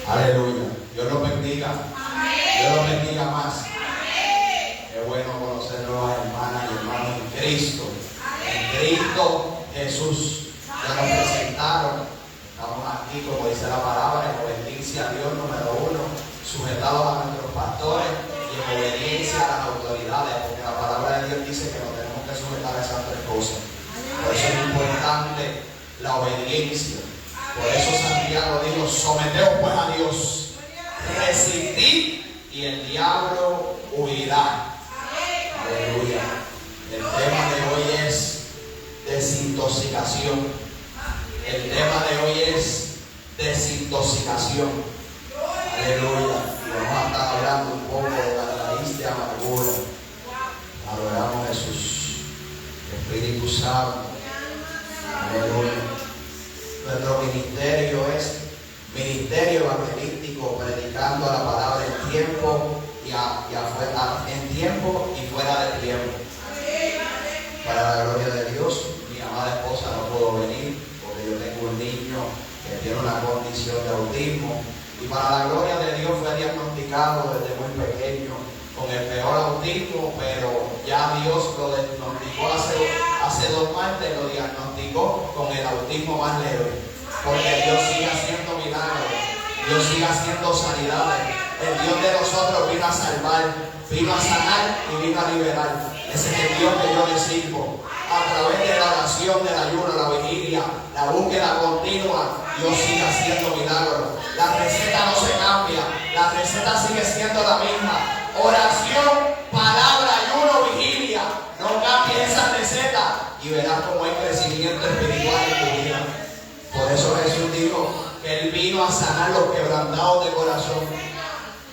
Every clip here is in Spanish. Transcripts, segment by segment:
Aleluya. Dios los bendiga. Dios los bendiga más. Qué bueno conocerlo a hermanas y hermanos en Cristo. En Cristo Jesús. Ya nos presentaron. Estamos aquí, como dice la palabra, en obediencia a Dios, número uno, sujetados a nuestros pastores y en obediencia a las autoridades, porque la palabra de Dios dice que nos tenemos que sujetar a esas tres cosas. Por eso es importante la obediencia. Por eso Santiago dijo: someteos pues a Dios, resistid y el diablo huirá. Aleluya. El tema de hoy es desintoxicación. El tema de hoy es desintoxicación. Aleluya. Y vamos a estar hablando un poco de la raíz de amargura. Adoramos a Jesús. Espíritu Santo. Aleluya. Nuestro ministerio es ministerio evangelístico, predicando la palabra en tiempo y en tiempo y fuera de tiempo. Para la gloria de Dios, mi amada esposa no pudo venir porque yo tengo un niño que tiene una condición de autismo, y para la gloria de Dios fue diagnosticado desde muy pequeño con el peor autismo, pero ya Dios lo diagnosticó hace 2 martes, lo diagnosticó con el autismo más leve, porque Dios sigue haciendo milagros, Dios sigue haciendo sanidades. El Dios de nosotros vino a salvar, vino a sanar y vino a liberar. Ese es el Dios que yo le sirvo. A través de la oración, del ayuno, la vigilia, la búsqueda continua, Dios sigue haciendo milagros. La receta no se cambia, la receta sigue siendo la misma. Oración, palabra, ayuno, vigilia. No cambies esa receta y verás cómo hay crecimiento espiritual en tu vida. Por eso Jesús dijo que Él vino a sanar los quebrantados de corazón.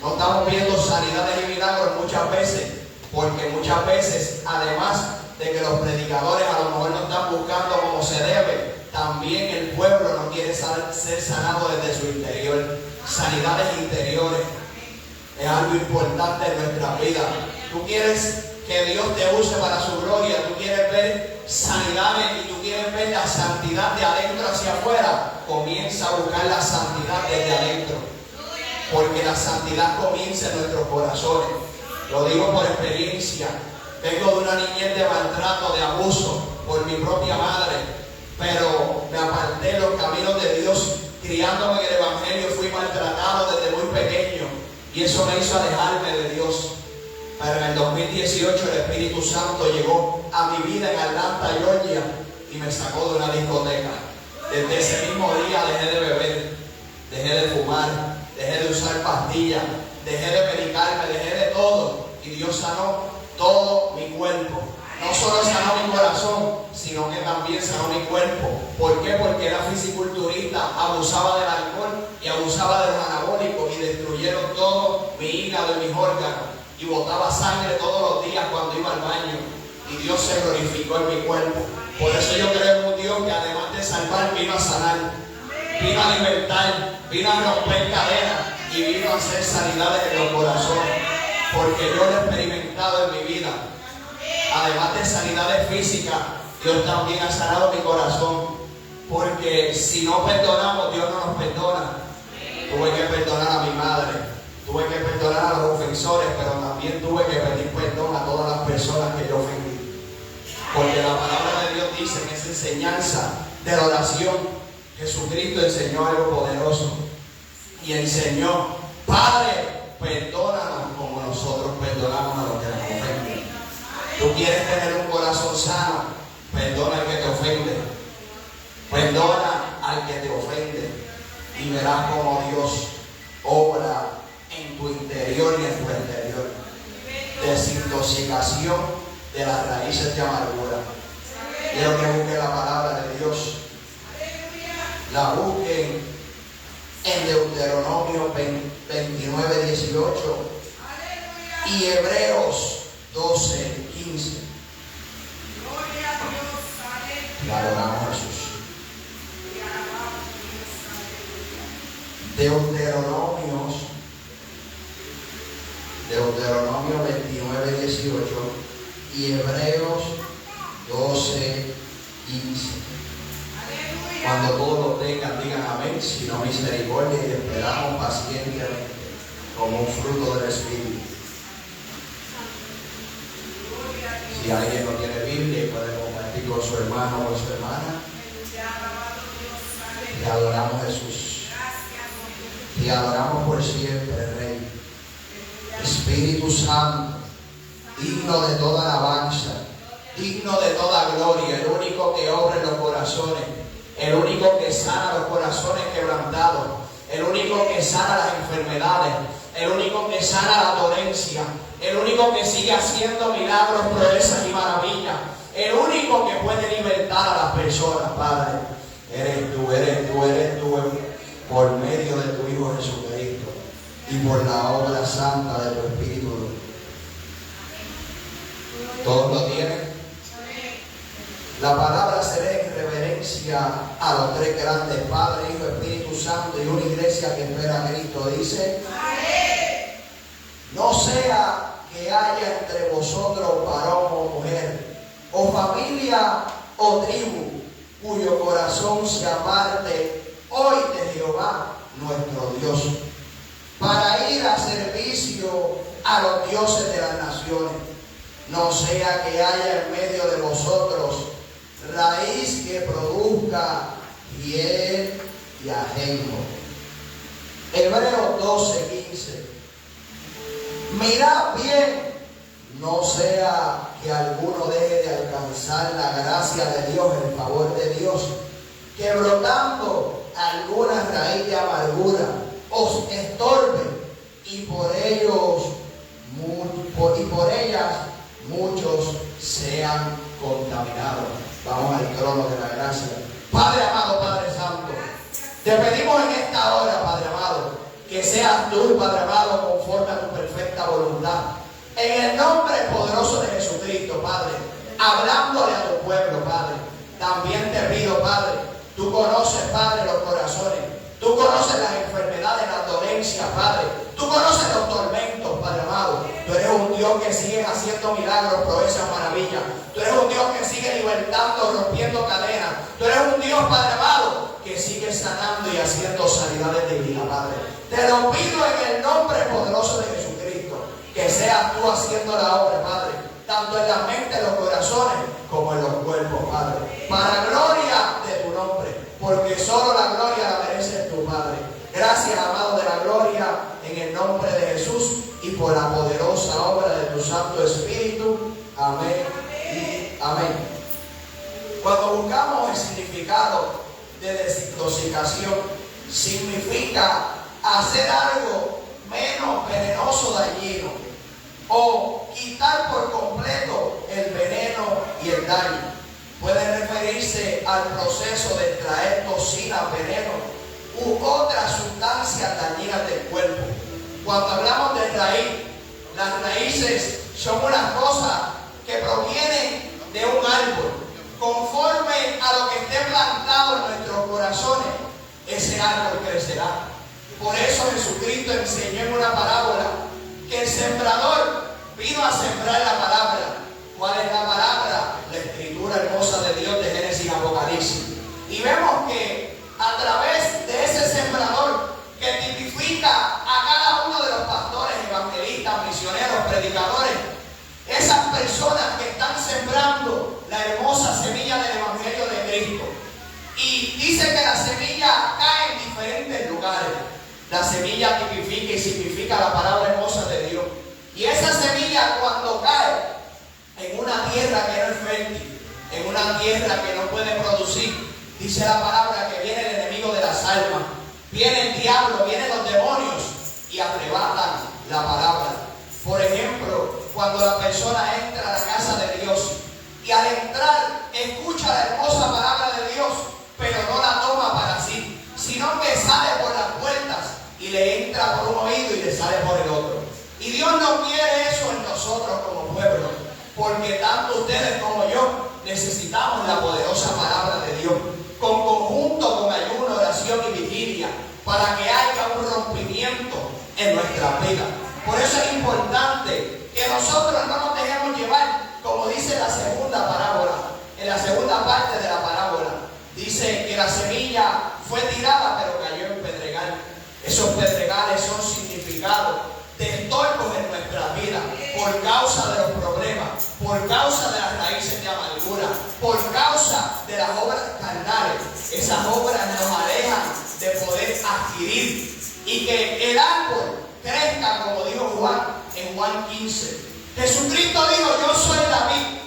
No estamos viendo sanidades y milagros muchas veces, porque muchas veces, además de que los predicadores a lo mejor no están buscando como se debe, también el pueblo no quiere ser sanado desde su interior. Sanidades interiores es algo importante en nuestra vida. Tú quieres que Dios te use para su gloria, tú quieres ver sanidades y tú quieres ver la santidad de adentro hacia afuera. Comienza a buscar la santidad desde adentro, porque la santidad comienza en nuestros corazones. Lo digo por experiencia. Vengo de una niñez de maltrato, de abuso por mi propia madre, pero me aparté de los caminos de Dios. Criándome en el Evangelio fui maltratado desde muy pequeño y eso me hizo alejarme de Dios. Pero en el 2018 el Espíritu Santo llegó a mi vida en Atlanta, Georgia, y me sacó de una discoteca. Desde ese mismo día dejé de beber, dejé de fumar, dejé de usar pastillas, dejé de medicarme, dejé de todo, y Dios sanó todo mi cuerpo. No solo sanó mi corazón, sino que también sanó mi cuerpo. ¿Por qué? Porque era fisiculturista, abusaba del alcohol y abusaba de los anabólicos, y destruyeron todo mi hígado y mis órganos, y botaba sangre todos los días cuando iba al baño, y Dios se glorificó en mi cuerpo. Por eso yo creo en un Dios que además de salvar vino a sanar, vino a libertar, vino a romper cadenas y vino a hacer sanidades en los corazones, porque yo lo he experimentado en mi vida. Además de sanidades físicas, Dios también ha sanado mi corazón, porque si no perdonamos, Dios no nos perdona. Tuve que perdonar a mi madre, tuve que perdonar a los ofensores, pero también tuve que pedir perdón a todas las personas que yo ofendí, porque la palabra de Dios dice en esa enseñanza de la oración, Jesucristo enseñó algo poderoso y enseñó: Padre, perdónanos como nosotros perdonamos a los que nos ofenden. Tú quieres tener un corazón sano, perdona al que te ofende, perdona al que te ofende, y verás como Dios obra en tu interior y en tu exterior. Desintoxicación de las raíces de amargura. Quiero que busquen la palabra de Dios, la busquen en Deuteronomio 29:18 y Hebreos 12:15. Le adoramos a Jesús. Deuteronomio 29:18 y Hebreos 12:15. Cuando todos lo tengan, digan amén, sino misericordia, y esperamos pacientemente como un fruto del Espíritu. Si alguien no tiene Biblia y puede compartir con su hermano o su hermana, te adoramos, Jesús. Te adoramos por siempre, Rey. Espíritu Santo, digno de toda alabanza, digno de toda gloria, el único que obra en los corazones, el único que sana los corazones quebrantados, el único que sana las enfermedades, el único que sana la dolencia, el único que sigue haciendo milagros, proezas y maravillas, el único que puede libertar a las personas, Padre. Eres tú, por medio de tu Hijo Jesucristo y por la obra santa de tu Espíritu. ¿Todos lo tienen? La palabra se lee en reverencia a los tres grandes, Padre, Hijo, Espíritu Santo, y una iglesia que espera a Cristo. Dice: no sea que haya entre vosotros varón o mujer, o familia o tribu, cuyo corazón se aparte hoy de Jehová nuestro Dios, para ir a servicio a los dioses de las naciones. No sea que haya en medio de vosotros raíz que produzca hiel y ajenjo. Hebreos 12:15. Mirad bien, no sea que alguno deje de alcanzar la gracia de Dios, el favor de Dios, que brotando alguna raíz de amargura os estorbe, y por ellas muchos sean contaminados. Vamos al trono de la gracia. Padre amado, Padre Santo, te pedimos en esta hora, Padre amado, que seas tú, Padre amado, conforme a tu perfecta voluntad. En el nombre poderoso de Jesucristo, Padre, hablándole a tu pueblo, Padre. También te pido, Padre, tú conoces, Padre, los corazones. Tú conoces las enfermedades, las dolencias, Padre. Tú conoces los tormentos, Padre amado. Tú eres un Dios que sigue haciendo milagros, proezas, maravillas. Tú eres un Dios que sigue libertando, rompiendo cadenas. Tú eres un Dios, Padre amado, que sigue sanando y haciendo sanidades de vida, Padre. Te lo pido en el nombre poderoso de Jesucristo, que seas tú haciendo la obra, Padre, tanto en la mente, en los corazones, como en los cuerpos, Padre. Para gloria de tu nombre, porque solo la gloria la mereces tú, Padre. Gracias, amado de la gloria, en el nombre de Jesús y por la poderosa obra de tu Santo Espíritu. Amén y amén. Cuando buscamos el significado de desintoxicación, significa hacer algo menos venenoso, dañino, o quitar por completo el veneno y el daño. Puede referirse al proceso de extraer toxinas, veneno u otras sustancias dañinas del cuerpo. Cuando hablamos de raíz, las raíces son unas cosas que provienen de un árbol. Conforme a lo que esté plantado en nuestros corazones, ese árbol crecerá. Por eso Jesucristo enseñó en una parábola que el sembrador vino a sembrar la palabra. ¿Cuál es la palabra? La escritura hermosa de Dios de Génesis y Apocalipsis. Y vemos que a través de ese sembrador, que tipifica a cada uno de los pastores, evangelistas, misioneros, predicadores, esas personas que están sembrando la hermosa semilla del Evangelio de Cristo. Y dice que la semilla cae en diferentes lugares. La semilla tipifica y significa la palabra hermosa de Dios. Y esa semilla, cuando cae en una tierra que no es fértil, en una tierra que no puede producir, dice la palabra que viene el enemigo de las almas, viene el diablo, vienen los demonios y arrebatan la palabra. Por ejemplo, cuando la persona entra a la casa de Dios y al entrar escucha la hermosa palabra de Dios, pero no la toma para sí, sino que sale por las puertas y le entra por un oído y le sale por el otro. Y Dios no quiere eso en nosotros como pueblo, porque tanto ustedes como yo necesitamos la poderosa palabra de Dios, con conjunto, con ayuno, oración y vigilia, para que haya un rompimiento en nuestra vida. Por eso es importante que nosotros no nos dejemos llevar, como dice la segunda parábola, en la segunda parte de la parábola, dice que la semilla fue tirada pero cayó en pedregal. Esos pedregales son significados de estorbos en nuestra vida por causa de los problemas, por causa de las raíces de amargura, por causa de las obras carnales. Esas obras nos alejan de poder adquirir y que el árbol crezca, como dijo Juan en Juan 15. Jesucristo dijo: yo soy la vid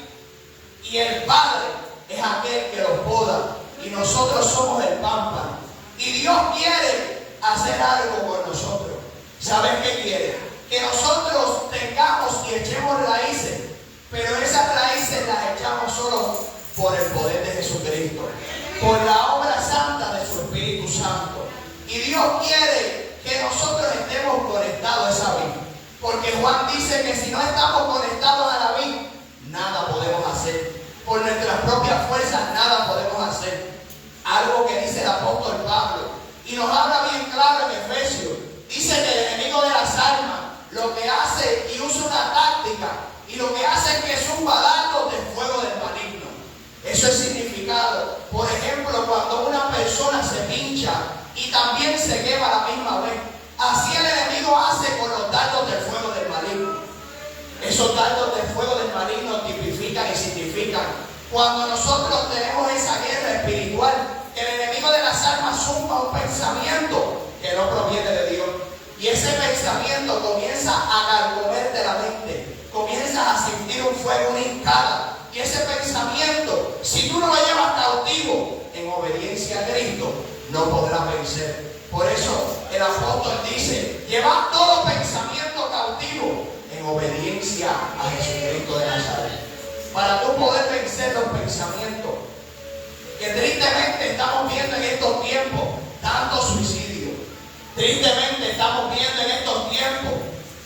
y el Padre es aquel que los poda, y nosotros somos el pámpano. Y Dios quiere hacer algo con nosotros. ¿Sabes qué quiere? Que nosotros tengamos y echemos raíces, pero esas raíces las echamos solo por el poder de Jesucristo, por la obra santa de su Espíritu Santo. Y Dios quiere que nosotros estemos conectados a esa vid, porque Juan dice que si no estamos conectados a la vid, nada podemos hacer. Por nuestras propias fuerzas nada podemos hacer. Algo que dice el apóstol Pablo, y nos habla bien claro en Efesios. Dice que el enemigo de las almas lo que hace y usa una táctica, y lo que hace es que es un balazo de fuego del maligno. Eso es significado. Por ejemplo, cuando una persona se pincha y también se quema a la misma vez, así el enemigo hace con los dardos del fuego del maligno. Esos dardos del fuego del maligno tipifican y significan cuando nosotros tenemos esa guerra espiritual, que el enemigo de las almas zumba un pensamiento que no proviene de Dios. Y ese pensamiento comienza a carcomerte la mente, comienzas a sentir un fuego, una hincada. Y ese pensamiento, si tú no lo llevas cautivo en obediencia a Cristo, no podrás vencer. Por eso el apóstol dice: llevad todo pensamiento cautivo en obediencia a Jesucristo de Nazaret. Para tú poder vencer los pensamientos, que tristemente estamos viendo en estos tiempos tanto suicidio, tristemente estamos viendo en estos tiempos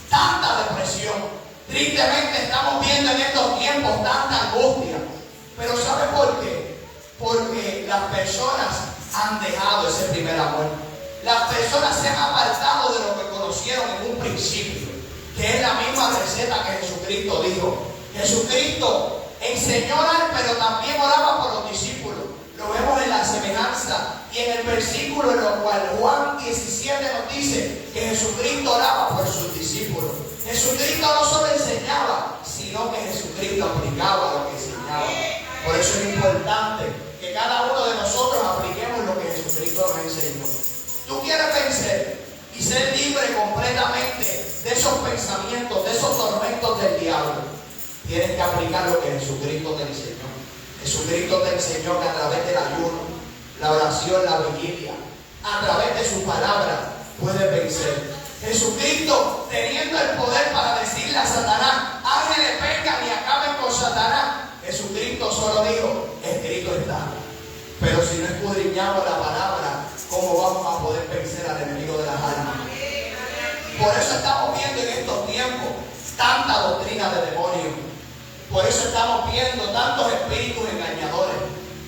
tanta depresión, tristemente estamos viendo en estos tiempos tanta angustia. Pero ¿sabe por qué? Porque las personas han dejado ese primer amor. Las personas se han apartado de lo que conocieron en un principio, que es la misma receta que Jesucristo dijo. Jesucristo enseñó a orar, pero también oraba por los discípulos. Lo vemos en la semejanza y en el versículo en el cual Juan 17 nos dice que Jesucristo oraba por sus discípulos. Jesucristo no solo enseñaba, sino que Jesucristo aplicaba lo que enseñaba. Por eso es importante que cada uno de nosotros apliquemos lo que Jesucristo nos enseñó. Tú quieres vencer y ser libre completamente de esos pensamientos, de esos tormentos del diablo. Tienes que aplicar lo que Jesucristo te enseñó. Jesucristo te enseñó que a través del ayuno, la oración, la vigilia, a través de su palabra, puedes vencer. Jesucristo, teniendo el poder para decirle a Satanás: ángeles, vengan y acaben con Satanás. Jesucristo solo dijo: escrito está. Pero si no escudriñamos la palabra, ¿cómo vamos a poder vencer al enemigo de las almas? Por eso estamos viendo en estos tiempos tanta doctrina de demonios. Por eso estamos viendo tantos espíritus engañadores.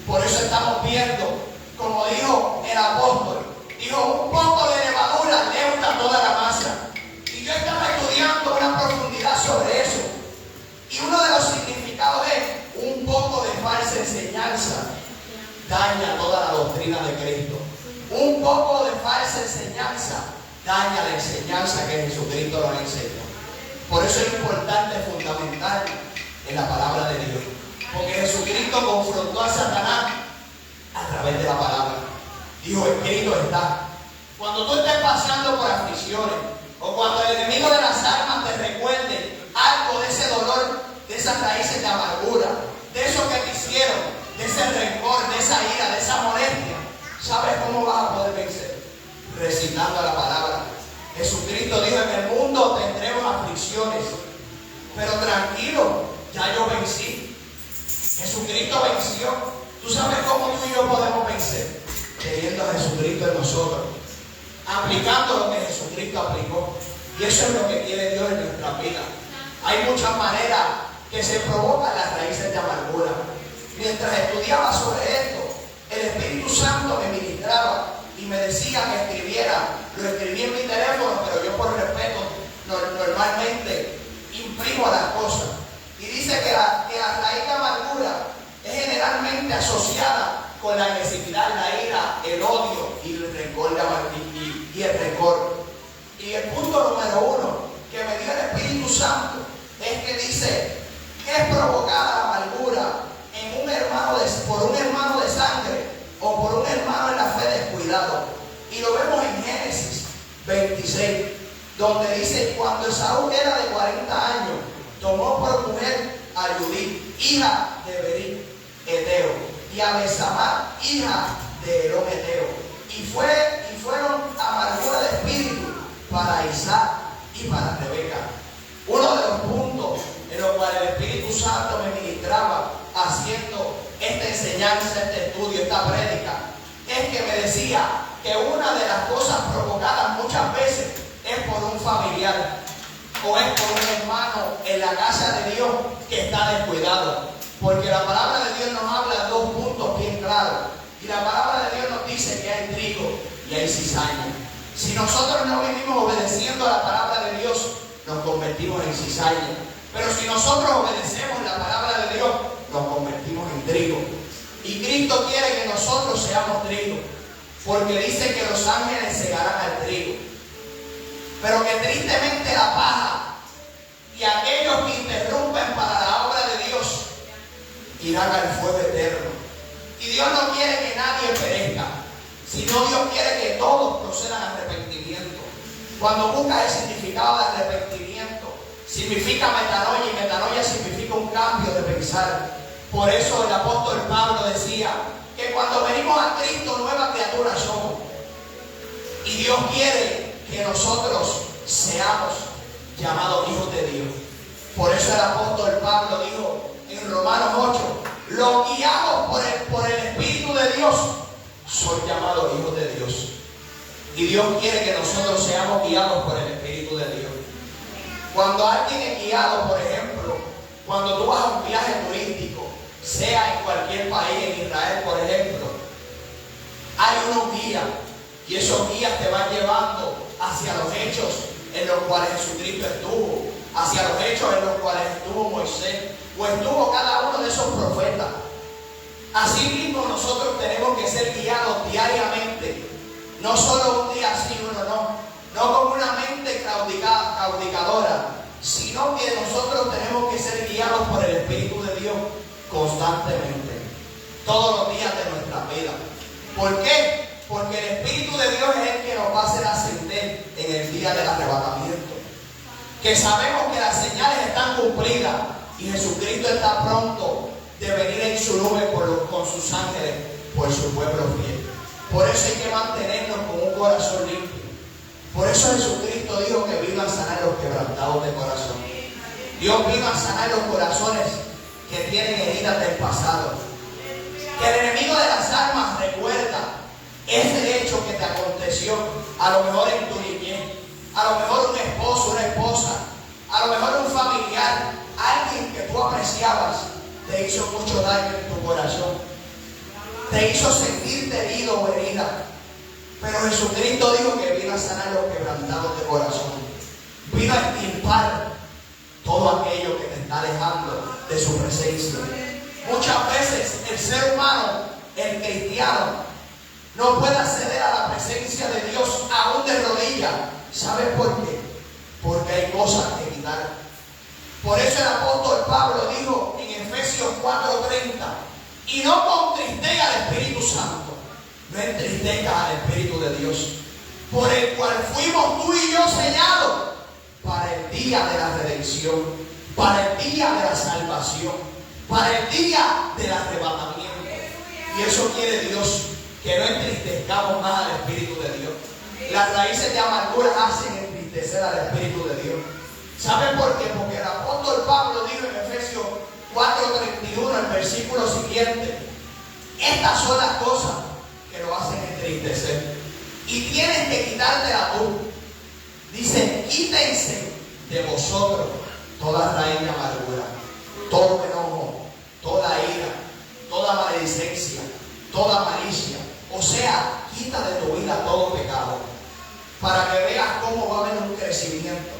Por eso estamos viendo, como dijo el apóstol, dijo: un poco de levadura leuda toda la masa. Y yo estaba estudiando una profundidad sobre eso. Y uno de los significados es: un poco de falsa enseñanza daña toda la doctrina de Cristo. Un poco de falsa enseñanza daña la enseñanza que Jesucristo nos enseñó. Por eso es importante, fundamental, en la palabra de Dios. Porque Jesucristo confrontó a Satanás a través de la palabra. Dijo: escrito está. Cuando tú estés pasando por aflicciones, o cuando el enemigo de las almas te recuerde algo de ese dolor, de esas raíces de amargura, de eso que te hicieron, de ese rencor, de esa ira, de esa molestia, ¿sabes cómo vas a poder vencer? Recitando la palabra. Jesucristo dijo: en el mundo tendremos aflicciones, pero tranquilo, ya yo vencí. Jesucristo venció. ¿Tú sabes cómo tú y yo podemos vencer? Teniendo a Jesucristo en nosotros, aplicando lo que Jesucristo aplicó. Y eso es lo que quiere Dios en nuestra vida. Hay muchas maneras que se provocan las raíces de amargura. Mientras estudiaba sobre esto, el Espíritu Santo me ministraba y me decía que escribiera. Lo escribí en mi teléfono, pero yo por respeto normalmente imprimo las cosas. Y dice que la raíz de amargura es generalmente asociada con la agresividad, la ira, el odio y el rencor. Y el rencor. Y el punto número 1 que me dio el Espíritu Santo es que dice que es provocada la amargura en por un hermano de sangre o por un hermano en la fe descuidado. Y lo vemos en Génesis 26, donde dice: cuando Esaú era de 40 años, tomó por mujer a Judith, hija de Berí, Eteo, y a Besamá, hija de Elón, Eteo. Y fueron amargura de espíritu para Isaac y para Rebeca. Uno de los puntos en los cuales el Espíritu Santo me ministraba haciendo esta enseñanza, este estudio, esta prédica, es que me decía que una de las cosas provocadas muchas veces es por un familiar o es por un hermano en la casa de Dios que está descuidado. Porque la palabra de Dios nos habla de 2 puntos bien claros. Y la palabra de Dios nos dice que hay trigo y hay cizaña. Si nosotros no vivimos obedeciendo a la palabra de Dios, nos convertimos en cizaña. Pero si nosotros obedecemos la palabra de Dios, nos convertimos en trigo. Y Cristo quiere que nosotros seamos trigo, porque dice que los ángeles segarán al trigo. Pero que tristemente la paja y aquellos que interrumpen para la obra de Dios irán al fuego eterno. Y Dios no quiere que nadie perezca, sino Dios quiere que todos procedan al arrepentimiento. Cuando busca el significado de arrepentimiento, significa metanoia, y metanoia significa un cambio de pensar. Por eso el apóstol Pablo decía que cuando venimos a Cristo, nueva criatura somos. Y Dios quiere que nosotros seamos llamados hijos de Dios. Por eso el apóstol Pablo dijo en Romanos 8: los guiados por el Espíritu de Dios son llamados hijos de Dios. Y Dios quiere que nosotros seamos guiados por el Espíritu de Dios. Cuando alguien es guiado, por ejemplo, cuando tú vas a un viaje turístico, sea en cualquier país, en Israel por ejemplo, hay unos guías, y esos guías te van llevando hacia los hechos en los cuales Jesucristo estuvo, hacia los hechos en los cuales estuvo Moisés, o estuvo cada uno de esos profetas. Así mismo nosotros tenemos que ser guiados diariamente, no solo un día sí, uno no con una mente claudicadora, sino que nosotros tenemos que ser guiados por el Espíritu de Dios constantemente, todos los días de nuestra vida. ¿Por qué? Porque el Espíritu de Dios es el que nos va a hacer ascender en el día del arrebatamiento. Que sabemos que las señales están cumplidas y Jesucristo está pronto de venir en su nube con sus ángeles por su pueblo fiel. Por eso hay que mantenernos con un corazón limpio. Por eso Jesucristo dijo que vino a sanar los quebrantados de corazón. Dios vino a sanar los corazones que tienen heridas del pasado. Que el enemigo de las almas recuerda ese hecho que te aconteció, a lo mejor en tu niñez, a lo mejor un esposo, una esposa, a lo mejor un familiar, alguien que tú apreciabas, te hizo mucho daño en tu corazón, te hizo sentirte herido o herida. Pero Jesucristo dijo que vino a sanar los quebrantados de corazón, vino a extirpar todo aquello que te está alejando de su presencia. Muchas veces el ser humano, el cristiano, no puede acceder a la presencia de Dios aún de rodillas. ¿Sabes por qué? Porque hay cosas que quitar. Por eso el apóstol Pablo dijo en Efesios 4:30: y no contristezcas al Espíritu Santo, no entristezcas al Espíritu de Dios, por el cual fuimos tú y yo sellados para el día de la redención, para el día de la salvación, para el día del arrebatamiento. Y eso quiere Dios, que no entristezcamos más al Espíritu de Dios. Las raíces de amargura hacen entristecer al Espíritu de Dios. ¿Saben por qué? Porque el apóstol Pablo dijo en Efesios 4:31, el versículo siguiente: estas son las cosas que lo hacen entristecer, y tienes que quitártela tú. Dice: quítense de vosotros toda raíz de amargura, todo enojo, toda ira, toda maledicencia, toda malicia. O sea, quita de tu vida todo pecado, para que veas cómo va a haber un crecimiento,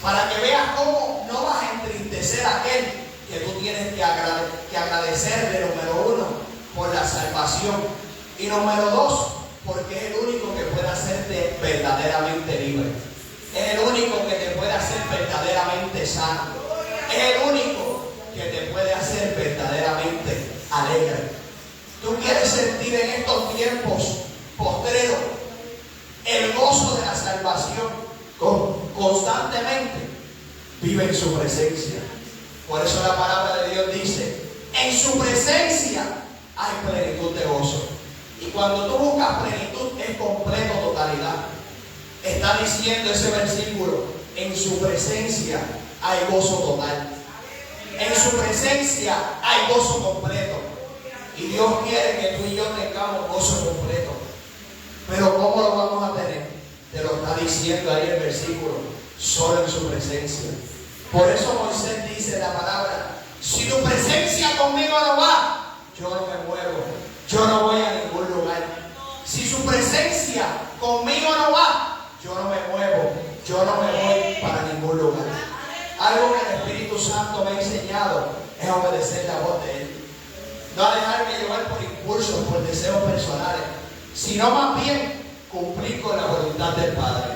para que veas cómo no vas a entristecer a aquel que tú tienes que agradecerle, número uno, por la salvación. Y número 2, porque es el único que puede hacerte verdaderamente libre. Es el único que te puede hacer verdaderamente sano. Es el único que te puede hacer verdaderamente alegre. Tú quieres sentir en estos tiempos postreros el gozo de la salvación constantemente. Vive en su presencia. Por eso la palabra de Dios dice: en su presencia hay plenitud de gozo. Y cuando tú buscas plenitud es completo, totalidad. Está diciendo ese versículo: en su presencia hay gozo total. En su presencia hay gozo completo. Y Dios quiere que tú y yo tengamos gozo completo. Pero ¿cómo lo vamos a tener? Te lo está diciendo ahí el versículo: solo en su presencia. Por eso Moisés dice la palabra: si tu presencia conmigo no va, yo no me muevo, yo no voy a ningún lugar. Si su presencia conmigo no va, yo no me muevo, yo no me voy para ningún lugar. Algo que el Espíritu Santo me ha enseñado es obedecer la voz de Él. No a dejarme llevar por impulsos, por deseos personales, sino más bien cumplir con la voluntad del Padre.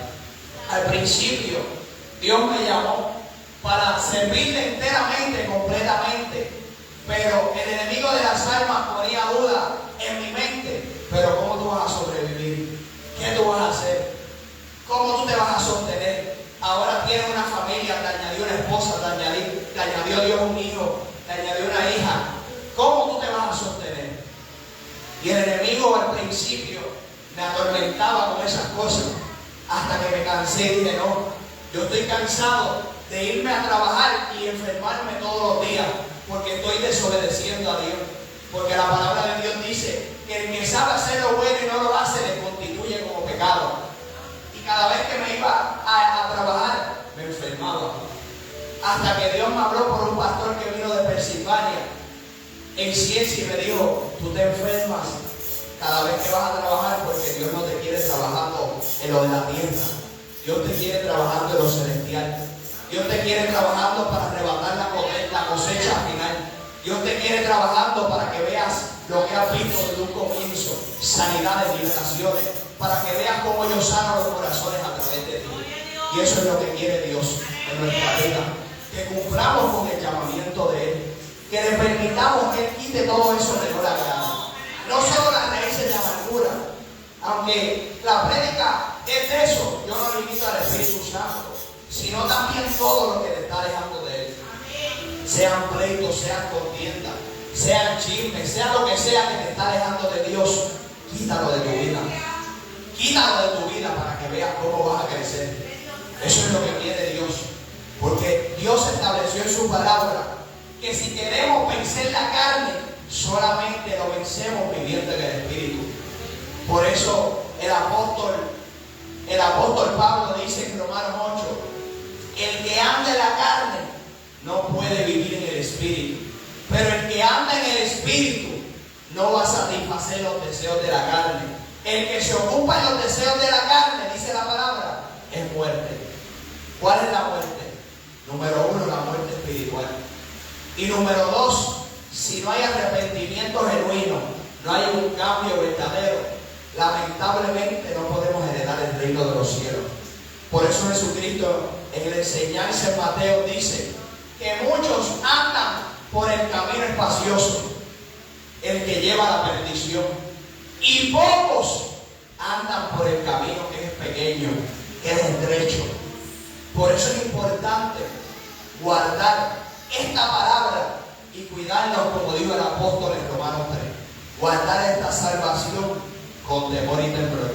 Al principio, Dios me llamó para servirle enteramente, completamente, pero el enemigo de las almas ponía duda en mi mente. Pero ¿cómo tú vas a sobrevivir? ¿Qué tú vas a hacer? ¿Cómo tú te vas a sostener? Ahora tienes una familia, te añadió una esposa, te añadió Dios un hijo, te añadió una hija. ¿Cómo tú te vas a sostener? Y el enemigo al principio me atormentaba con esas cosas, hasta que me cansé y dije: no, yo estoy cansado de irme a trabajar y enfermarme todos los días, porque estoy desobedeciendo a Dios. Porque la palabra de Dios dice que el que sabe hacer lo bueno y no lo hace, le constituye como pecado. Y cada vez que me iba a trabajar, me enfermaba. Hasta que Dios me habló por un pastor que vino de Pensilvania en ciencia y me dijo: tú te enfermas cada vez que vas a trabajar, porque Dios no te quiere trabajando en lo de la tierra. Dios te quiere trabajando en lo celestial. Dios te quiere trabajando para arrebatar la cosecha final. Dios te quiere trabajando para que veas lo que has visto desde un comienzo: sanidades, liberaciones, para que veas cómo yo sano los corazones a través de ti. Y eso es lo que quiere Dios en nuestra vida, que cumplamos con el llamamiento de Él, que le permitamos que Él quite todo eso que no le agrada. No solo las raíces de amargura, aunque la prédica es de eso, yo no limito al Espíritu Santo, sino también todo lo que le está dejando de Él. Sean pleitos, sean contiendas, sean chismes, sea lo que sea que te está dejando de Dios, quítalo de tu vida. Quítalo de tu vida para que veas cómo vas a crecer. Eso es lo que quiere Dios. Porque Dios estableció en su palabra que si queremos vencer la carne, solamente lo vencemos viviendo en el Espíritu. Por eso el apóstol Pablo dice en Romanos 8: el que anda en la carne no puede vivir en el Espíritu, pero el que anda en el Espíritu no va a satisfacer los deseos de la carne. El que se ocupa en los deseos de la carne, dice la palabra, es muerte. ¿Cuál es la muerte? Número 1, la muerte espiritual. Y número 2, si no hay arrepentimiento genuino, no hay un cambio verdadero, lamentablemente no podemos heredar el reino de los cielos. Por eso Jesucristo en la enseñanza en Mateo dice que muchos andan por el camino espacioso, el que lleva a la perdición, y pocos andan por el camino que es pequeño, que es estrecho. Por eso es importante guardar esta palabra y cuidarnos, como dijo el apóstol en Romanos 3, guardar esta salvación con temor y temblor.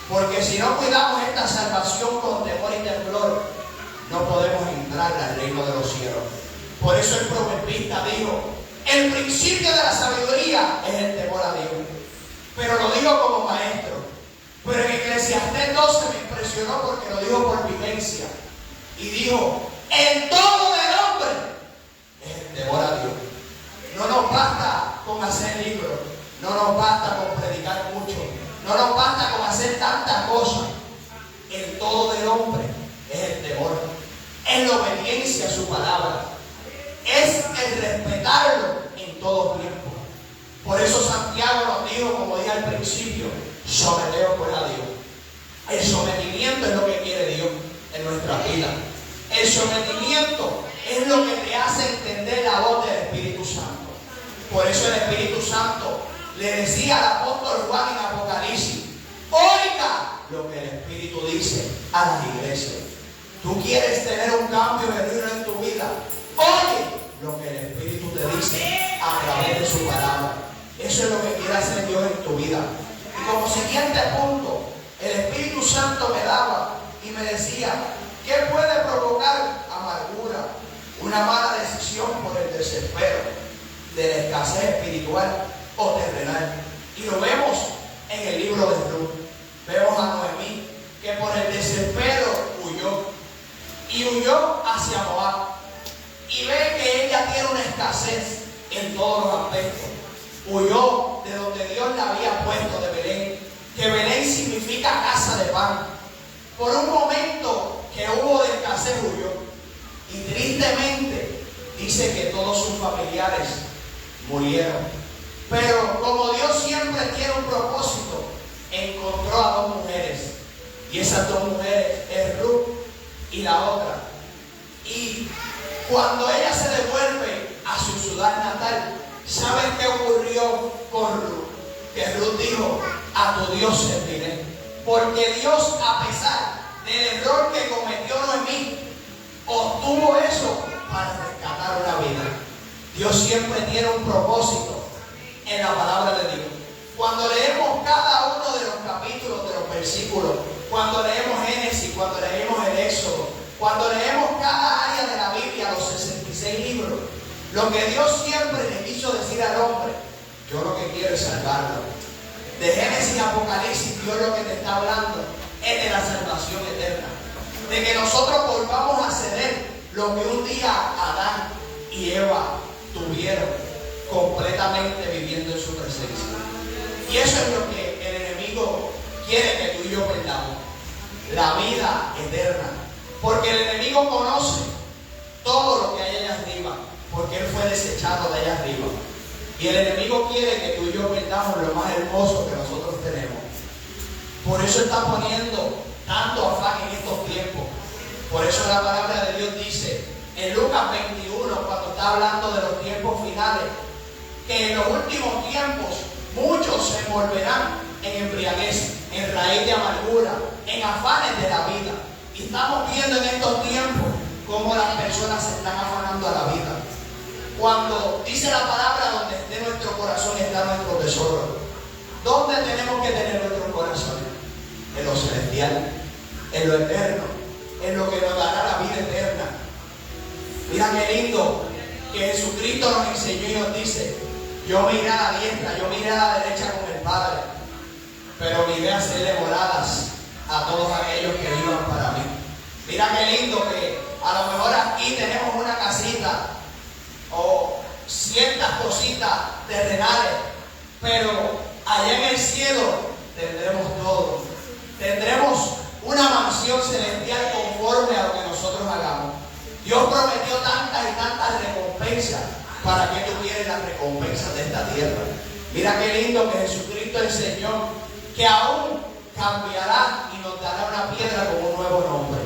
Porque si no cuidamos esta salvación con temor y temblor, no podemos entrar al reino de los cielos. Por eso el proverbista dijo: el principio de la sabiduría es el temor a Dios. Pero lo digo como maestro. Pero en Eclesiastés 12 me impresionó porque lo dijo por vivencia. Y dijo: el todo del hombre es el temor a Dios. No nos basta con hacer libros, no nos basta con predicar mucho, no nos basta con hacer tantas cosas. El todo del hombre es el temor, es la obediencia a su palabra, es el respetarlo en todo tiempo. Por eso al principio, someteos pues a Dios. El sometimiento es lo que quiere Dios en nuestra vida. El sometimiento es lo que te hace entender la voz del Espíritu Santo. Por eso el Espíritu Santo le decía al apóstol Juan en Apocalipsis: oiga lo que el Espíritu dice a las iglesias. Tú quieres tener un cambio genuino en tu vida, oye lo que el Espíritu te dice a través de su palabra. Eso es lo que quiere hacer Dios en tu vida. Y como siguiente punto, el Espíritu Santo me daba y me decía: ¿qué puede provocar amargura? Una mala decisión por el desespero de la escasez espiritual o terrenal. Y lo vemos en el libro de Ruth. Vemos a Noemí que por el desespero huyó. Y huyó hacia Moab. Y ve que ella tiene una escasez en todos los aspectos. Huyó de donde Dios la había puesto, de Belén. Que Belén significa casa de pan. Por un momento que hubo de escasez huyó. Y tristemente dice que todos sus familiares murieron. Pero como Dios siempre tiene un propósito, encontró a dos mujeres. Y esas dos mujeres es Ruth y la otra. Y cuando ella se devuelve a su ciudad natal, ¿saben qué ocurrió con Ruth? Que Ruth dijo: a tu Dios serviré. Porque Dios, a pesar del error que cometió Noemí, obtuvo eso para rescatar una vida. Dios siempre tiene un propósito en la palabra de Dios. Cuando leemos cada uno de los capítulos, de los versículos, cuando leemos Génesis, cuando leemos el Éxodo, cuando leemos cada área de la Biblia, los 66 libros, lo que Dios siempre le quiso decir al hombre: yo lo que quiero es salvarlo. De Génesis a Apocalipsis, Dios lo que te está hablando es de la salvación eterna. De que nosotros volvamos a ceder lo que un día Adán y Eva tuvieron, completamente viviendo en su presencia. Y eso es lo que el enemigo quiere que tú y yo perdamos: la vida eterna. Porque el enemigo conoce todo lo que hay allá arriba, porque él fue desechado de allá arriba. Y el enemigo quiere que tú y yo perdamos lo más hermoso que nosotros tenemos. Por eso está poniendo tanto afán en estos tiempos. Por eso la palabra de Dios dice en Lucas 21, cuando está hablando de los tiempos finales, que en los últimos tiempos muchos se envolverán en embriaguez, en raíz de amargura, en afanes de la vida. Y estamos viendo en estos tiempos cómo las personas se están afanando a la vida. Cuando dice la palabra: donde esté nuestro corazón está nuestro tesoro. ¿Dónde tenemos que tener nuestro corazón? En lo celestial, en lo eterno, en lo que nos dará la vida eterna. Mira qué lindo que Jesucristo nos enseñó y nos dice: yo me iré a la diestra, yo me iré a la derecha con el Padre, pero me iré a hacerle moradas a todos aquellos que vivan para mí. Mira qué lindo que a lo mejor aquí tenemos una casita o ciertas cositas terrenales, pero allá en el cielo tendremos todo. Tendremos una mansión celestial conforme a lo que nosotros hagamos. Dios prometió tantas y tantas recompensas. ¿Para qué tú quieres las recompensas de esta tierra? Mira qué lindo que Jesucristo enseñó que aún cambiará y nos dará una piedra con un nuevo nombre.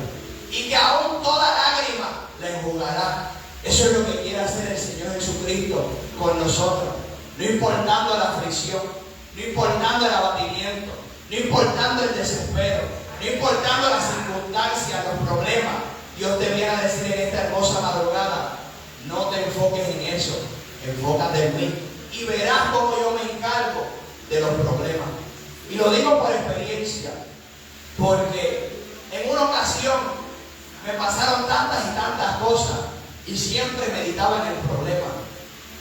Y que aún toda lágrima la enjugará. Eso es lo que quiere hacer el Señor Jesucristo con nosotros. No importando la aflicción, no importando el abatimiento, no importando el desespero, no importando las circunstancias, los problemas. Dios te viene a decir en esta hermosa madrugada: no te enfoques en eso, enfócate en mí y verás cómo yo me encargo de los problemas. Y lo digo por experiencia, porque en una ocasión me pasaron tantas y tantas cosas y siempre meditaba en el problema,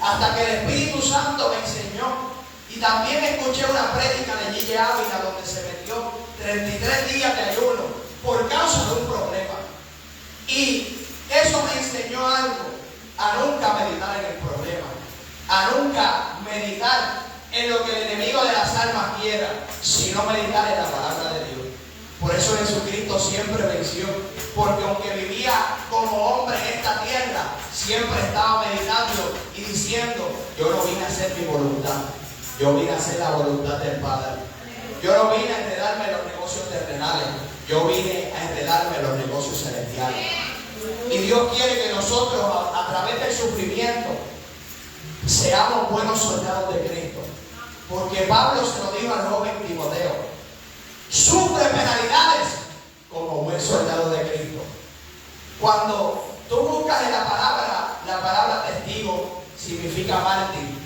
hasta que el Espíritu Santo me enseñó. Y también escuché una prédica de Gille Ávila donde se metió 33 días de ayuno por causa de un problema. Y eso me enseñó algo: a nunca meditar en el problema, a nunca meditar en lo que el enemigo de las almas quiera, sino meditar en la palabra de Dios. Por eso Jesucristo siempre venció, porque aunque vivía como hombre en esta tierra, siempre estaba meditando y diciendo: yo no vine a hacer mi voluntad, Yo vine a hacer la voluntad del Padre. Yo no vine a enredarme en los negocios terrenales. Yo vine a enredarme en los negocios celestiales. Y Dios quiere que nosotros, a través del sufrimiento, seamos buenos soldados de Cristo. Porque Pablo se lo dijo al joven Timoteo: sufre penalidades como buen soldado de Cristo. Cuando tú buscas en la palabra testigo significa mártir.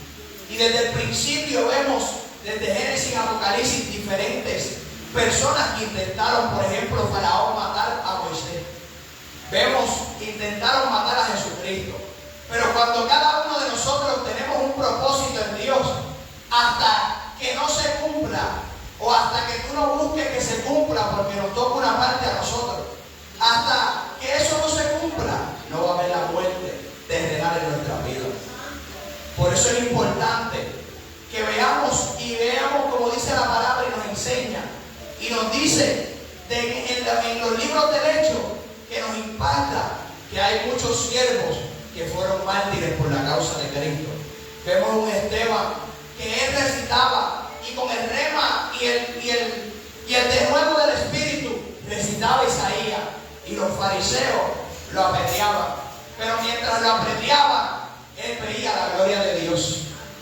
Y desde el principio vemos, desde Génesis a Apocalipsis, diferentes personas que intentaron, por ejemplo, Faraón matar a Moisés. Vemos que intentaron matar a Jesucristo. Pero cuando cada uno de nosotros tenemos un propósito en Dios, hasta que no se cumpla, o hasta que tú no busques que se cumpla, porque nos toca una parte a nosotros, hasta que eso no se cumpla, no va a haber la muerte terrenal en nuestra vida. Por eso es importante que veamos como dice la palabra y nos enseña, y nos dice en los libros del Hecho, que nos impacta que hay muchos siervos que fueron mártires por la causa de Cristo. Vemos un Esteban que él recitaba, y con el rema y el denuedo del Espíritu recitaba Isaías, y los fariseos lo apedreaban. Pero mientras lo apedreaban, él veía la gloria de Dios.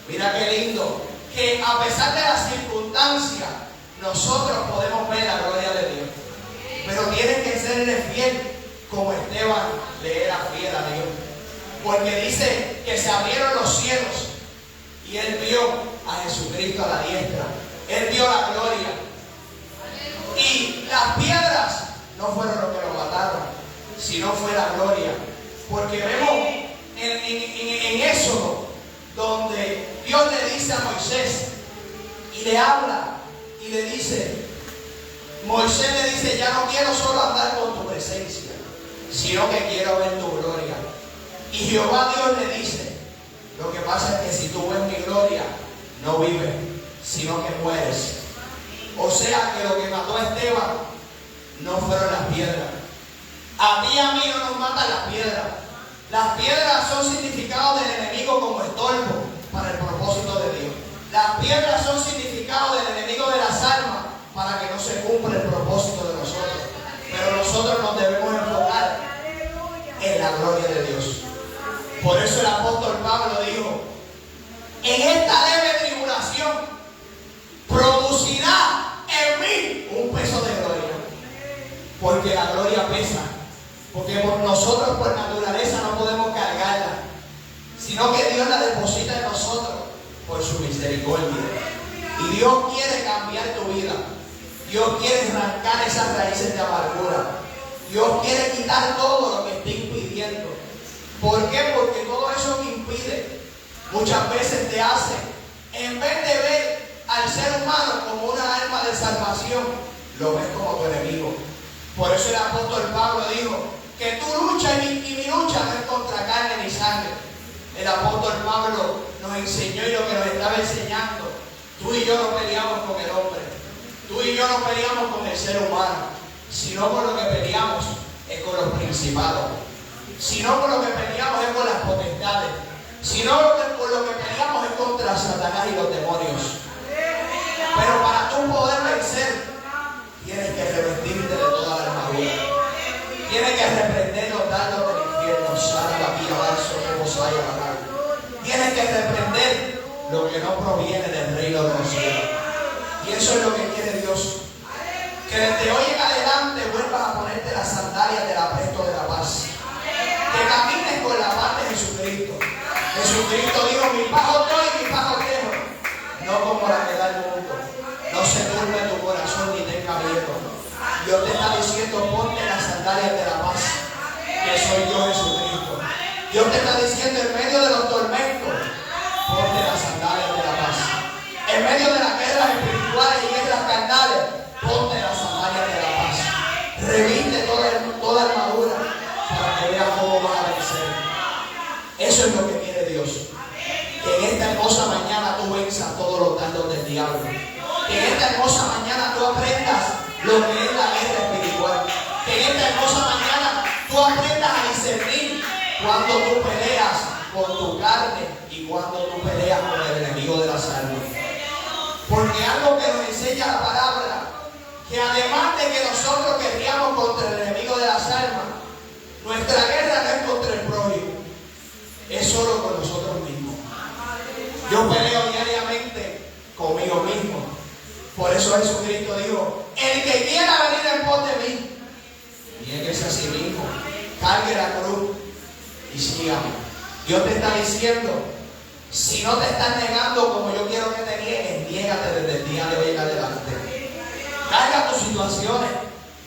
Mira qué lindo, que a pesar de las circunstancias, nosotros podemos ver la gloria de Dios. Pero tiene que serle fiel, como Esteban le era fiel a Dios. Porque dice que se abrieron los cielos y él vio a Jesucristo a la diestra. Él vio la gloria. Y las piedras no fueron lo que lo mataron, sino fue la gloria. Porque vemos en Éxodo, donde Dios le dice a Moisés, y le habla, y le dice, Moisés le dice: ya no quiero solo andar con tu presencia, sino que quiero ver tu gloria. Y Jehová Dios le dice: lo que pasa es que si tú ves mi gloria, no vives, sino que mueres. O sea que lo que mató a Esteban no fueron las piedras. A ti y a mí no nos matan las piedras. Las piedras son significados del enemigo como estorbo para el propósito de Dios. Las piedras son significados del enemigo de las almas para que no se cumpla el propósito de nosotros. Pero nosotros nos debemos enfocar en la gloria de Dios. Por eso el apóstol Pablo dijo: en esta leve tribulación producirá en mí un peso de gloria. Porque la gloria pesa. Porque nosotros por naturaleza no podemos cargarla, sino que Dios la deposita en nosotros por su misericordia. Y Dios quiere cambiar tu vida. Dios quiere arrancar esas raíces de amargura. Dios quiere quitar todo lo que esté impidiendo. ¿Por qué? Porque todo eso que impide muchas veces te hace, en vez de ver al ser humano como una alma de salvación, lo ves como tu enemigo. Por eso el apóstol Pablo dijo que tu lucha y mi lucha no es contra carne ni sangre. El apóstol Pablo nos enseñó, y lo que nos estaba enseñando: tú y yo no peleamos con el hombre, tú y yo no peleamos con el ser humano, sino con lo que peleamos es con los principados, sino con lo que peleamos es con las potestades, sino con lo que peleamos es contra Satanás y los demonios. Pero para tú poder vencer, tienes que revestirte de toda la armadura. Tienes que reprender los dardos del infierno. Tienes que reprender lo que no proviene del reino de los cielos. Y eso es lo que quiere Dios. Que desde hoy en adelante vuelvas a ponerte las sandalias del apresto de la paz. Que camines con la paz de Jesucristo. Jesucristo dijo: mi paz os doy y mi paz os dejo. No como la que da el mundo. No se turbe tu corazón ni tenga miedo. Dios te está diciendo: ponte las sandalias de la paz, que soy yo, Jesucristo. Dios te está diciendo: en medio de los tormentos, ponte las sandalias de la paz. En medio de las guerras espirituales y guerras carnales, ponte las sandalias de la paz. Reviste toda armadura para que veas cómo vas a vencer. Eso es lo que quiere Dios. Que en esta hermosa mañana tú venzas todos los dardos del diablo. Que en esta hermosa mañana tú aprendas lo que es la guerra espiritual. Que en esta hermosa mañana tú aprendas a discernir cuando tú peleas con tu carne y cuando tú peleas con el enemigo de las almas. Porque algo que nos enseña la palabra, que además de que nosotros guerreamos contra el enemigo de las almas, nuestra guerra no es contra el prójimo, es solo con nosotros mismos. Yo peleo diariamente conmigo mismo. Por eso Jesucristo dijo: el que quiera venir en pos de mí, niéguese a sí mismo, cargue la cruz y sígame. Dios te está diciendo: si no te estás negando como yo quiero que te niegues, niégate desde el día de hoy en adelante. Carga tus situaciones,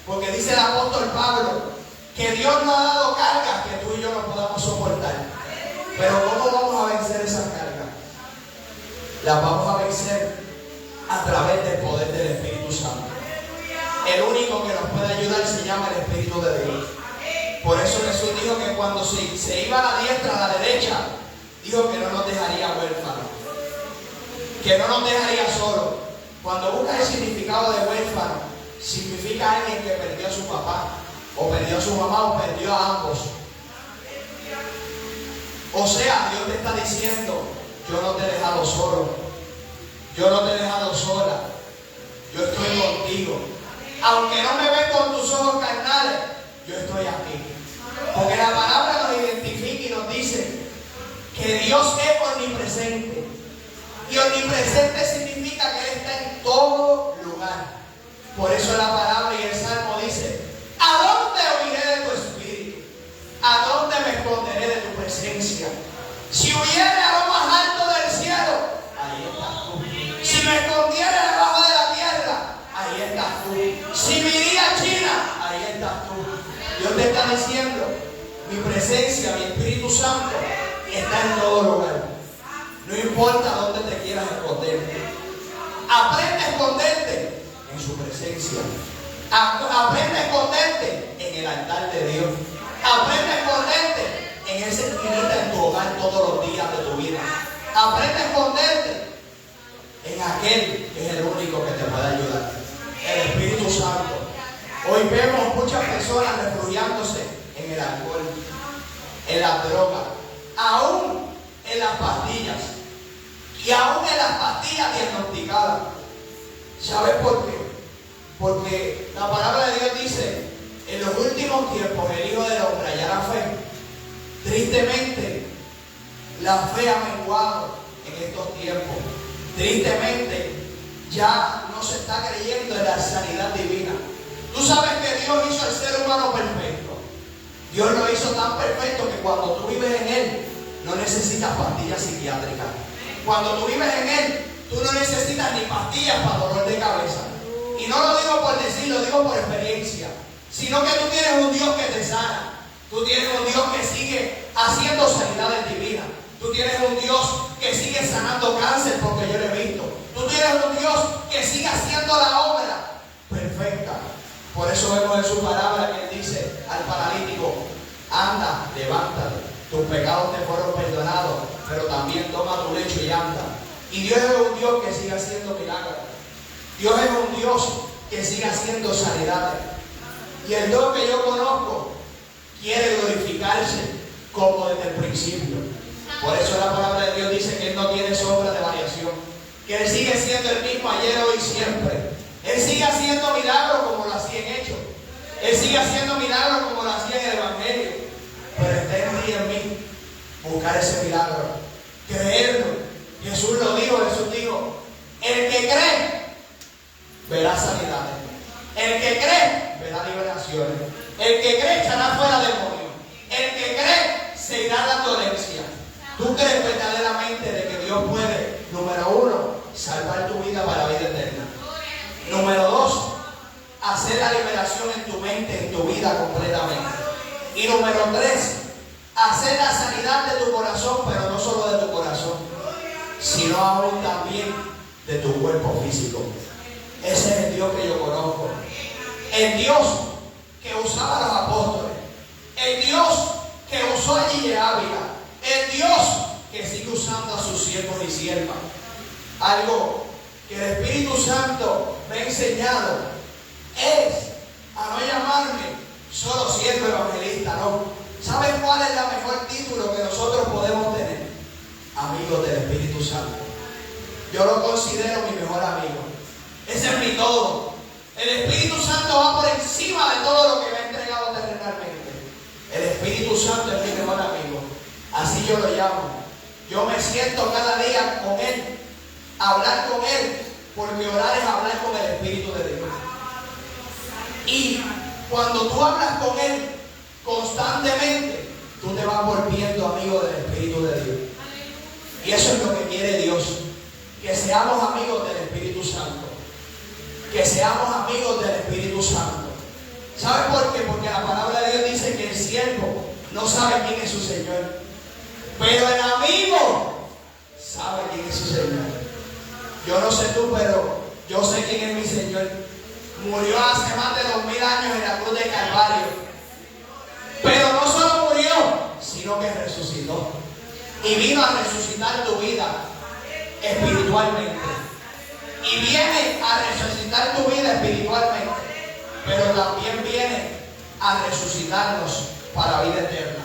porque dice el apóstol Pablo que Dios nos ha dado cargas que tú y yo no podamos soportar. Pero ¿cómo vamos a vencer esas cargas? Las vamos a vencer a través del poder del Espíritu Santo. El único que nos puede ayudar se llama el Espíritu de Dios. Por eso Jesús dijo que cuando se iba a la diestra, a la derecha, dijo que no nos dejaría huérfanos, que no nos dejaría solos. Cuando buscas el significado de huérfano, significa alguien que perdió a su papá, o perdió a su mamá, o perdió a ambos. O sea, Dios te está diciendo: yo no te he dejado solo, yo no te he dejado sola, yo estoy contigo. Aunque no me ves con tus ojos carnales, yo estoy aquí. Porque la palabra nos identifica y nos dice que Dios es omnipresente. Y omnipresente significa que Él está en todo lugar. Por eso la palabra y el Salmo dice: ¿a dónde huiré de tu espíritu? ¿A dónde me esconderé de tu presencia? Si huyere a lo más alto del cielo, ahí estás tú. Si me escondiera debajo de la tierra, ahí estás tú. Si me iría a China, ahí estás tú. Dios te está diciendo: mi presencia, mi Espíritu Santo está en todo lugar. No importa dónde te quieras esconder. Aprende a esconderte en su presencia. Aprende a esconderte en el altar de Dios. Aprende a esconderte en esa esquinita en tu hogar todos los días de tu vida. Aprende a esconderte en aquel que es el único que te puede ayudar, el Espíritu Santo. Hoy vemos muchas personas refugiándose en el alcohol, en la droga, aún en las pastillas, y aún en las pastillas diagnosticadas. ¿Sabes por qué? Porque la palabra de Dios dice: en los últimos tiempos el Hijo del Hombre hallará fe. Tristemente, la fe ha menguado en estos tiempos. Tristemente, ya no se está creyendo en la sanidad divina. Tú sabes que Dios hizo al ser humano perfecto. Dios lo hizo tan perfecto que cuando tú vives en Él, no necesitas pastillas psiquiátricas. Cuando tú vives en Él, tú no necesitas ni pastillas para dolor de cabeza. Y no lo digo por decir, lo digo por experiencia. Sino que tú tienes un Dios que te sana. Tú tienes un Dios que sigue haciendo sanidades divinas. Tú tienes un Dios que sigue sanando cáncer, porque yo lo he visto. Tú tienes un Dios que sigue haciendo la obra perfecta. Por eso vemos en su palabra que Él dice al paralítico: anda, levántate, tus pecados te fueron perdonados, pero también toma tu lecho y anda. Y Dios es un Dios que sigue haciendo milagros. Dios es un Dios que sigue haciendo sanidades. Y el Dios que yo conozco quiere glorificarse como desde el principio. Por eso la palabra de Dios dice que Él no tiene sombra de variación, que Él sigue siendo el mismo ayer, hoy y siempre. Él sigue haciendo milagros como lo hacía en Hechos. Él sigue haciendo milagros como lo hacía en el Evangelio. Pero está en ti y en mí buscar ese milagro, creerlo. Jesús lo dijo, Jesús dijo: el que cree verá sanidades, el que cree verá liberaciones, el que cree echará fuera demonios, el que cree se irá dando herencia. ¿Tú crees verdaderamente de que Dios puede, número uno, salvar tu vida para la vida eterna? Número dos, hacer la liberación en tu mente, en tu vida completamente. Y número tres, hacer la sanidad de tu corazón, pero no solo de tu corazón, sino aún también de tu cuerpo físico. Ese es el Dios que yo conozco. El Dios que usaba a los apóstoles. El Dios que usó a Gille Ávila. El Dios que sigue usando a sus siervos y siervas. Algo que el Espíritu Santo me ha enseñado es a no llamarme solo siervo evangelista, no. ¿Saben cuál es el mejor título que nosotros podemos tener? Amigos del Espíritu Santo. Yo lo considero mi mejor amigo. Ese es mi todo. El Espíritu Santo va por encima de todo lo que me ha entregado terrenalmente. El Espíritu Santo es mi mejor amigo. Así yo lo llamo. Yo me siento cada día con Él, hablar con Él, porque orar es hablar con el Espíritu de Dios. Y cuando tú hablas con Él constantemente, tú te vas volviendo amigo del Espíritu de Dios. Y eso es lo que quiere Dios, que seamos amigos del Espíritu Santo. Que seamos amigos del Espíritu Santo. ¿Sabes por qué? Porque la palabra de Dios dice que el siervo no sabe quién es su Señor, pero el amigo sabe quién es su Señor. Yo no sé tú, pero yo sé quién es mi Señor. Murió hace más de 2000 años en la cruz de Calvario. Pero no solo murió, sino que resucitó. Y vino a resucitar tu vida espiritualmente. Y viene a resucitar tu vida espiritualmente. Pero también viene a resucitarnos para vida eterna.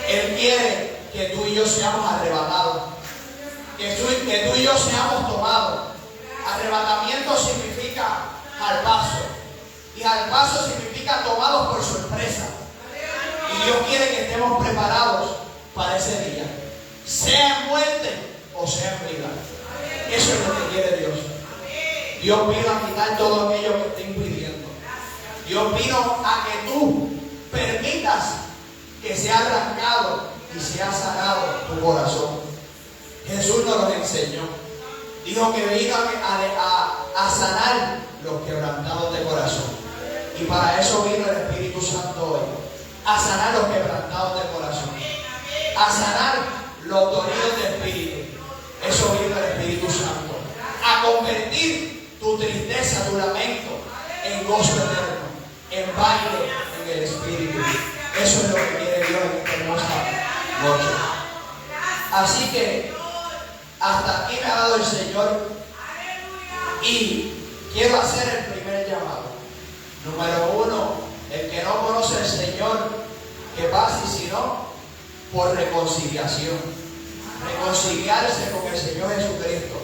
Él quiere que tú y yo seamos arrebatados. Que tú y yo seamos tomados. Arrebatamiento significa jalpazo. Y jalpazo significa tomados por sorpresa. Y Dios quiere que estemos preparados para ese día. Sea en muerte o sea en vida. Eso es lo que quiere Dios. Dios vino a quitar todo aquello que te impidiendo. Dios vino a que tú permitas que sea arrancado y sea sanado tu corazón. Jesús nos lo enseñó. Dijo que vino a sanar los quebrantados de corazón. Y para eso vino el Espíritu Santo hoy. A sanar los quebrantados de corazón. A sanar los dolidos de espíritu. Eso vino el Espíritu Santo. A convertir tu tristeza, tu lamento en gozo eterno, en baile en el Espíritu. Eso es lo que quiere Dios en esta hermosa noche. Así que hasta aquí me ha dado el Señor y quiero hacer el primer llamado. Número 1, el que no conoce al Señor, que pase, y si no, por reconciliación. Reconciliarse con el Señor Jesucristo.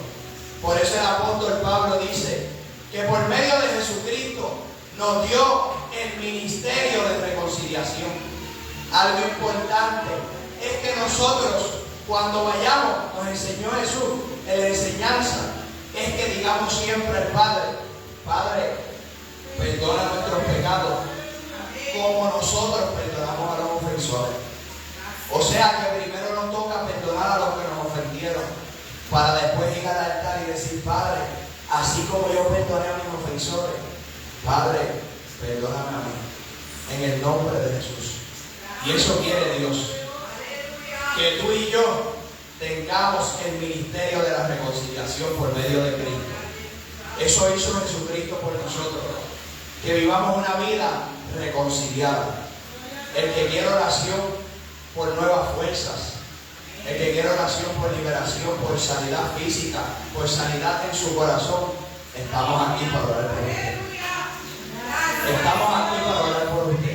Por eso el apóstol Pablo dice que por medio de Jesucristo nos dio el ministerio de reconciliación. Algo importante es que nosotros, cuando vayamos con el Señor Jesús en la enseñanza, es que digamos siempre al Padre: Padre, perdona nuestros pecados como nosotros perdonamos a los ofensores. O sea que primero nos toca perdonar a los que nos ofendieron, para después ir al altar y decir: Padre, así como yo perdoné a mis ofensores, Padre, perdóname a mí, en el nombre de Jesús. Y eso quiere Dios, que tú y yo tengamos el ministerio de la reconciliación por medio de Cristo. Eso hizo Jesucristo por nosotros, que vivamos una vida reconciliada. El que quiere oración por nuevas fuerzas, el que quiere oración por liberación, por sanidad física, por sanidad en su corazón, estamos aquí para orar por usted. Estamos aquí para orar por usted.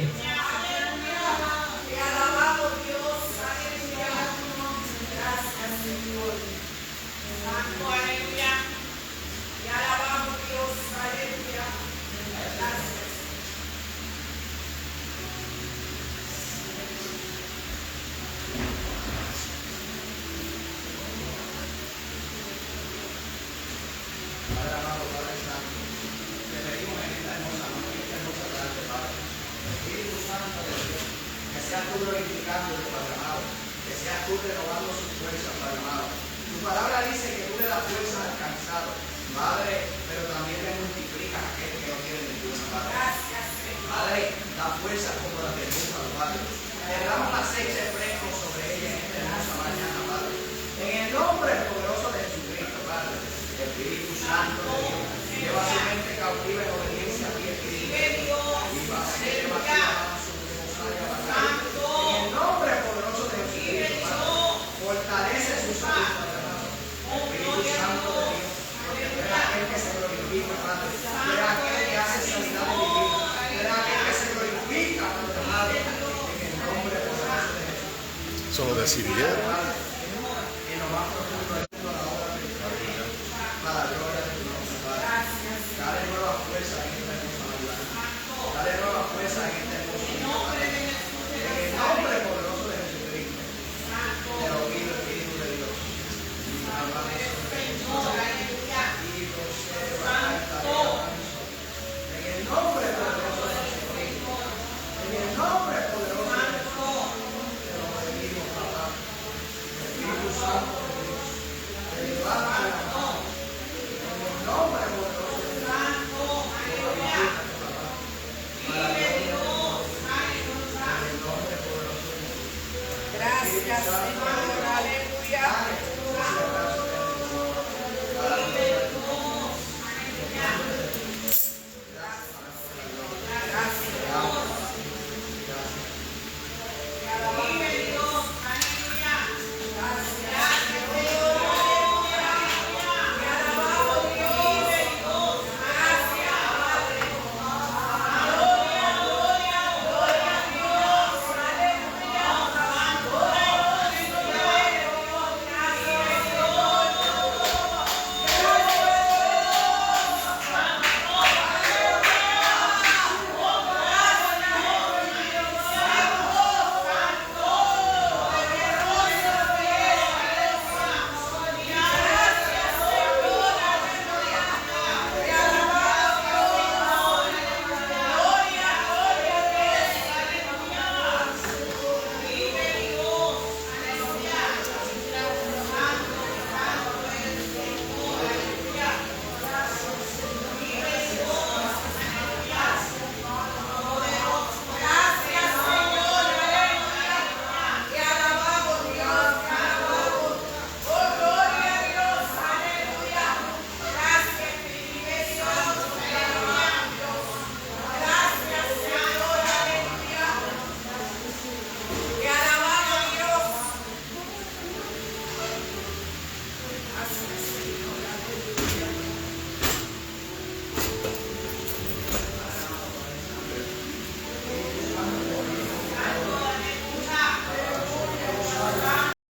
Seas tú glorificándote, Padre amado, que seas tú renovando sus fuerzas, Padre amado. Tu palabra dice que tú le das fuerza al cansado, Padre, pero también le multiplicas a aquel que no tiene ninguna, Padre. Padre, da fuerza como la de nunca, Padre. Derrama un aceite fresco sobre ella en esta hermosa mañana, Padre. En el nombre poderoso de Jesucristo, Padre, el Espíritu Santo de Dios, lleva su mente cautiva en obediencia a ti, Espíritu de Dios, y va a ser llevada. En el nombre poderoso de Jesucristo, Padre, fortalece su salud, Espíritu Santo de Dios, porque tú eres aquel que se glorifica, Padre, tú eres aquel que hace sanidad de mi vida, tú eres aquel que se glorifica, Padre, en el nombre poderoso de Jesús. Solo decidieron. Y nos va a profundo a la obra de Espíritu Santo. Señor, aleluya. Dale,